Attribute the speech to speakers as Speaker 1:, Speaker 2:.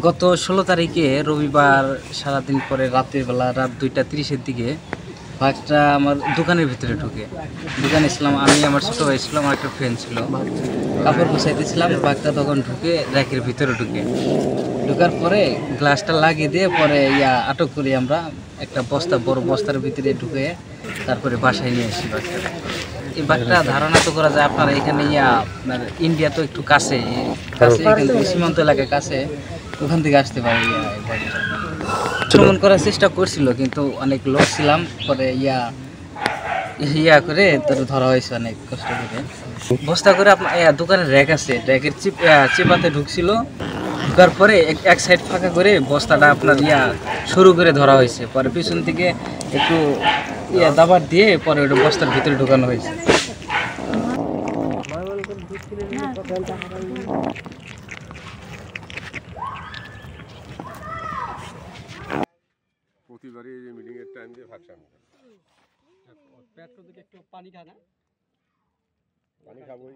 Speaker 1: গত 16 তারিখে রবিবার সারাদিন পরে রাতের বেলা রাত 2:30-এর দিকে বাঘটা আমার দোকানের ভিতরে ঢুকে। দোকানে ছিলাম আমি, আমার ছোটো ভাই ছিল, আমার একটা ফ্রেন্ড ছিল, কাপড় গুছাইতেছিলাম। বাঘটা তখন ঢুকে র্যাকের ভিতরে ঢুকার পরে গ্লাসটা লাগিয়ে দিয়ে পরে আটক করি আমরা। একটা বড় বস্তার ভিতরে ঢুকে তারপরে বাসায় নিয়ে আসি বাঘটা। এই বাঘটা ধারণা তো করা যায় আপনার এখানে আপনার ইন্ডিয়া তো একটু কাছে এখান থেকে সীমান্ত এলাকার কাছে, ওখান থেকে আসতে পারে। আক্রমণ করার চেষ্টা করছিল কিন্তু অনেক লোক ছিলাম, পরে করে তোর ধরা হয়েছে অনেক কষ্ট করে। বস্তা করে আপনার দোকানের র্যাক আছে, র্যাকের চেপাতে ঢুকছিল। ঢুকার পরে এক সাইড ফাঁকা করে বস্তাটা আপনার শুরু করে ধরা হয়েছে। পরে পিছন থেকে একটু দাবার দিয়ে পরে ওটা বস্তার ভিতরে ঢুকানো হয়েছে।
Speaker 2: প্রতিবারই এই মিটিং এর টাইম দিয়ে ভাগসান
Speaker 3: পেট থেকে একটু পানি খায় না,
Speaker 2: পানি খাবোই।